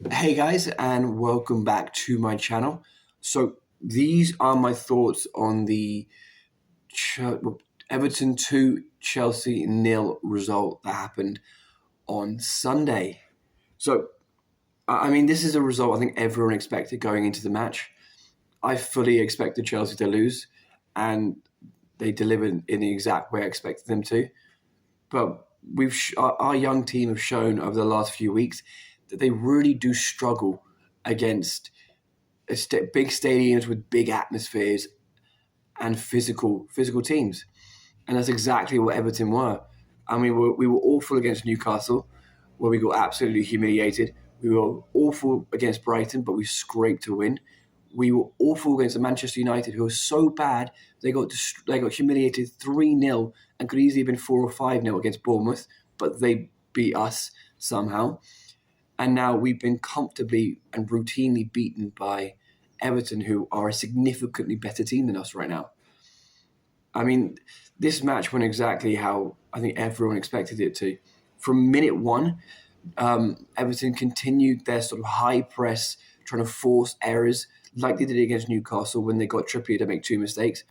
Hey guys, and welcome back to my channel. So these are my thoughts on the Ch- Everton 2 Chelsea nil result that happened on Sunday. So I mean, this is a result I think everyone expected going into the match. I fully expected Chelsea to lose, and they delivered in the exact way I expected them to. But our young team have shown over the last few weeks that they really do struggle against big stadiums with big atmospheres and physical teams, and that's exactly what Everton were. I mean, we were awful against Newcastle, where we got absolutely humiliated. We were awful against Brighton, but we scraped a win. We were awful against Manchester United, who were so bad they got humiliated 3-0 and could easily have been 4 or 5-0 against Bournemouth, but they beat us somehow. And now we've been comfortably and routinely beaten by Everton, who are a significantly better team than us right now. I mean, this match went exactly how I think everyone expected it to. From minute one, Everton continued their sort of high press, trying to force errors like they did against Newcastle when they got Trippier to make two mistakes.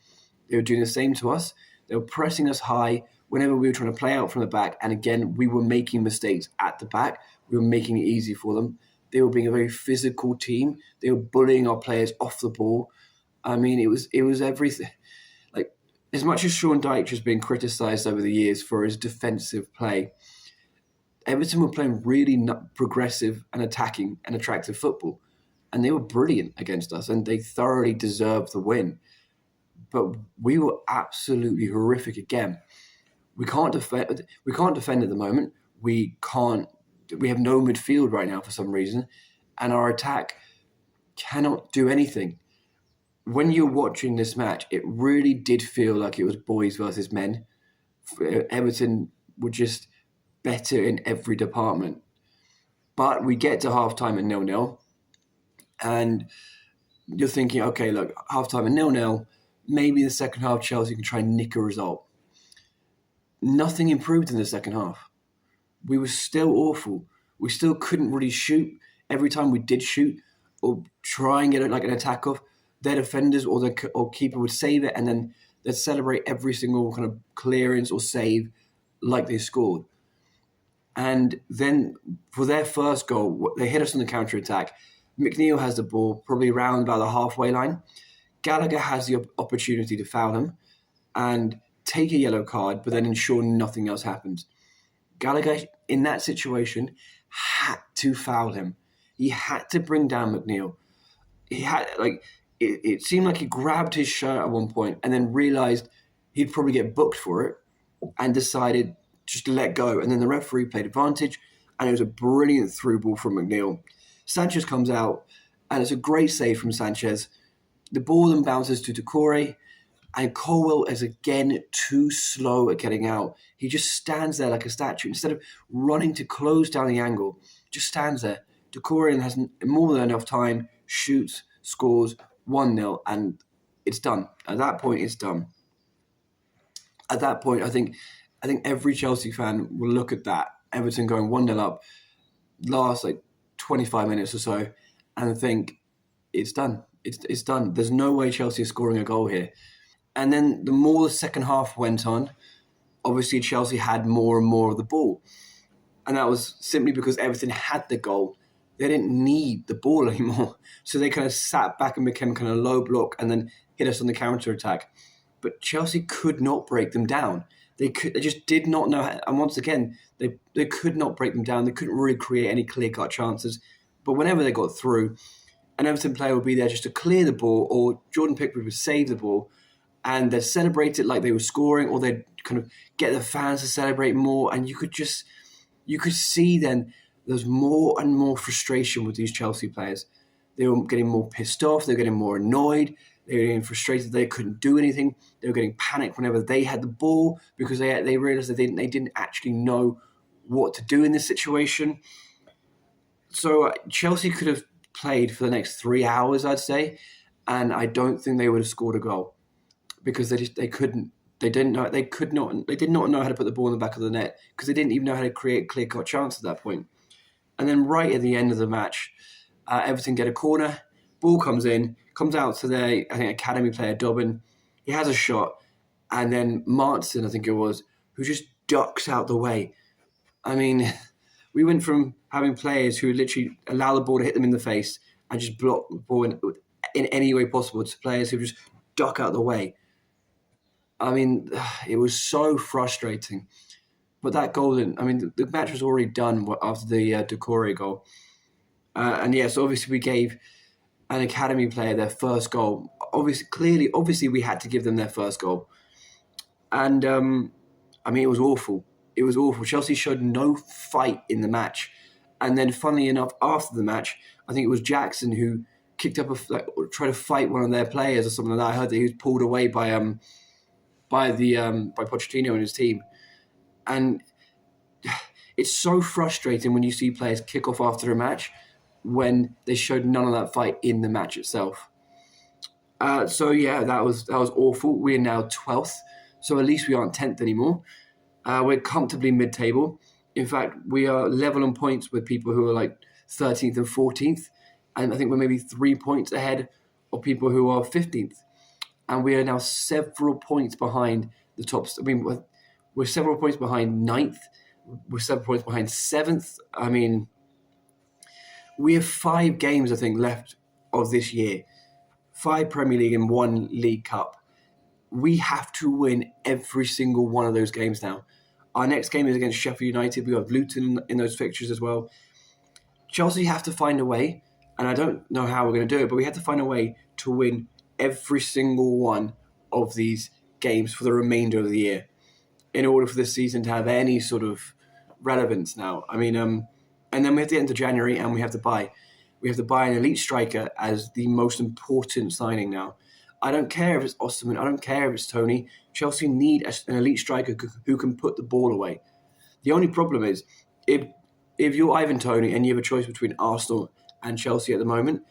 They were doing the same to us. They were pressing us high whenever we were trying to play out from the back. And again, we were making mistakes at the back. We were making it easy for them. They were being a very physical team. They were bullying our players off the ball. I mean, it was everything. Like, as much as Sean Dyche has been criticised over the years for his defensive play, Everton were playing really progressive and attacking and attractive football, and they were brilliant against us, and they thoroughly deserved the win. But we were absolutely horrific again. We can't defend. We can't defend at the moment. We can't. We have no midfield right now for some reason, and our attack cannot do anything. When you're watching this match, it really did feel like it was boys versus men. Everton were just better in every department. But we get to halftime at 0-0, and you're thinking, okay, look, halftime at 0-0, maybe the second half Chelsea can try and nick a result. Nothing improved in the second half. We were still awful. We still couldn't really shoot. Every time we did shoot or try and get like an attack off, their defenders or keeper would save it, and then they'd celebrate every single kind of clearance or save like they scored. And then for their first goal, they hit us on the counter attack. McNeil has the ball probably around about the halfway line. Gallagher has the opportunity to foul him and take a yellow card, but then ensure nothing else happens. Gallagher, in that situation, had to foul him. He had to bring down McNeil. He had it seemed like he grabbed his shirt at one point and then realized he'd probably get booked for it and decided just to let go. And then the referee played advantage, and it was a brilliant through ball from McNeil. Sanchez comes out, and it's a great save from Sanchez. The ball then bounces to Decore, and Colwell is again too slow at getting out. He just stands there like a statue. Instead of running to close down the angle, just stands there. Decore has more than enough time, shoots, scores 1-0, and it's done. At that point, it's done. At that point, I think every Chelsea fan will look at that Everton going 1-0 up, last like 25 minutes or so, and think it's done. It's done. There's no way Chelsea is scoring a goal here. And then the more the second half went on, obviously Chelsea had more and more of the ball. And that was simply because Everton had the goal. They didn't need the ball anymore. So they kind of sat back and became kind of low block and then hit us on the counter attack. But Chelsea could not break them down. They just did not know how, and once again, they could not break them down. They couldn't really create any clear-cut chances. But whenever they got through, an Everton player would be there just to clear the ball, or Jordan Pickford would save the ball, and they'd celebrate it like they were scoring, or they'd kind of get the fans to celebrate more. And you could see then there's more and more frustration with these Chelsea players. They were getting more pissed off. They were getting more annoyed. They were getting frustrated. They couldn't do anything. They were getting panicked whenever they had the ball because they realized that they didn't actually know what to do in this situation. So Chelsea could have played for the next 3 hours, I'd say, and I don't think they would have scored a goal because they couldn't. They didn't know. They did not know how to put the ball in the back of the net because they didn't even know how to create clear cut chance at that point. And then right at the end of the match, Everton get a corner, ball comes in, comes out to their, I think, academy player, Dobbin. He has a shot, and then Martin, I think it was, who just ducks out the way. I mean, we went from having players who literally allow the ball to hit them in the face and just block the ball in any way possible to players who just duck out the way. I mean, it was so frustrating. But that goal, the match was already done after the Decore goal. And yes, obviously we gave an academy player their first goal. Obviously, we had to give them their first goal. And, it was awful. It was awful. Chelsea showed no fight in the match. And then, funnily enough, after the match, I think it was Jackson who kicked up tried to fight one of their players or something like that. I heard that he was pulled away by Pochettino and his team. And it's so frustrating when you see players kick off after a match when they showed none of that fight in the match itself. That was awful. We are now 12th, so at least we aren't 10th anymore. We're comfortably mid-table. In fact, we are level on points with people who are like 13th and 14th, and I think we're maybe 3 points ahead of people who are 15th. And we are now several points behind the tops. I mean, we're several points behind 9th. We're 7 points behind 7th. I mean, we have 5 games, I think, left of this year. 5 Premier League and 1 League Cup. We have to win every single one of those games now. Our next game is against Sheffield United. We have Luton in those fixtures as well. Chelsea have to find a way, and I don't know how we're going to do it, but we have to find a way to win every single one of these games for the remainder of the year in order for this season to have any sort of relevance now. And then we have to get into January and we have to buy. We have to buy an elite striker as the most important signing now. I don't care if it's Osimhen. I don't care if it's Tony. Chelsea need an elite striker who can put the ball away. The only problem is if you're Ivan Toney and you have a choice between Arsenal and Chelsea at the moment,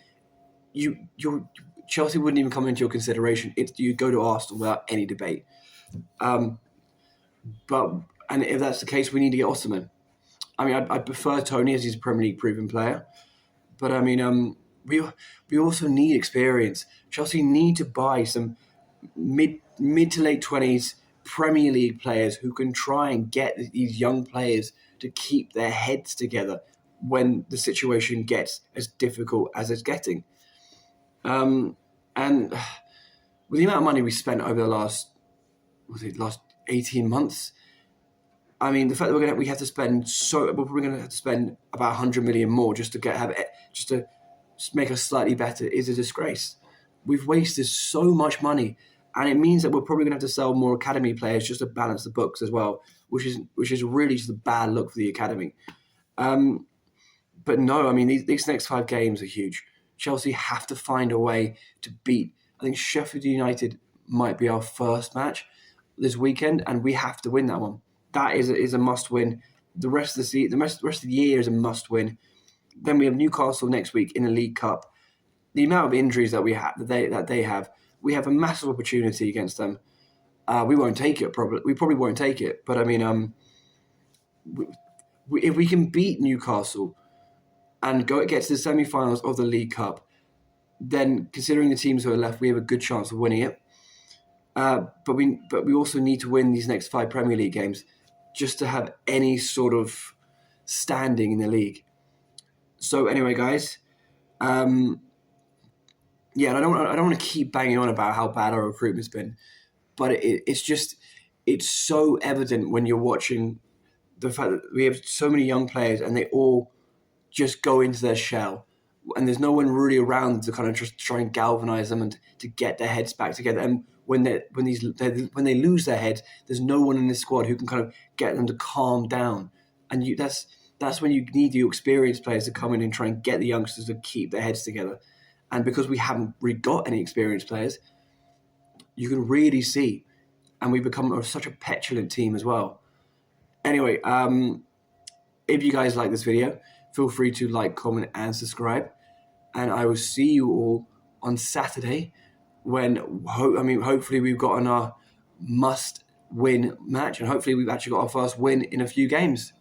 Chelsea wouldn't even come into your consideration. You go to Arsenal without any debate. And if that's the case, we need to get Osimhen. I prefer Tony as he's a Premier League proven player, but we also need experience. Chelsea need to buy some mid to late 20s Premier League players who can try and get these young players to keep their heads together when the situation gets as difficult as it's getting. And with the amount of money we spent over the last 18 months, the fact that we have to spend we're probably going to have to spend about 100 million more just to make us slightly better is a disgrace. We've wasted so much money, and it means that we're probably going to have to sell more academy players just to balance the books as well, which is really just a bad look for the academy. But no, these next 5 games are huge. Chelsea have to find a way to beat. I think Sheffield United might be our first match this weekend, and we have to win that one. That is a must win. The rest of the rest of the year is a must win. Then we have Newcastle next week in the League Cup. The amount of injuries that they have, we have a massive opportunity against them. We won't take it. We probably won't take it. But if we can beat Newcastle and get to the semi-finals of the League Cup, then considering the teams who are left, we have a good chance of winning it. But we also need to win these next 5 Premier League games just to have any sort of standing in the league. So anyway, guys, and I don't want to keep banging on about how bad our recruitment's been, but it's so evident when you're watching the fact that we have so many young players and they all just go into their shell, and there's no one really around to kind of just try and galvanize them and to get their heads back together. And when they lose their heads, there's no one in this squad who can kind of get them to calm down. And that's when you need the experienced players to come in and try and get the youngsters to keep their heads together. And because we haven't really got any experienced players, you can really see, and we've become such a petulant team as well. Anyway, if you guys like this video, feel free to like, comment, and subscribe. And I will see you all on Saturday when, hopefully we've gotten our must-win match, and hopefully we've actually got our first win in a few games.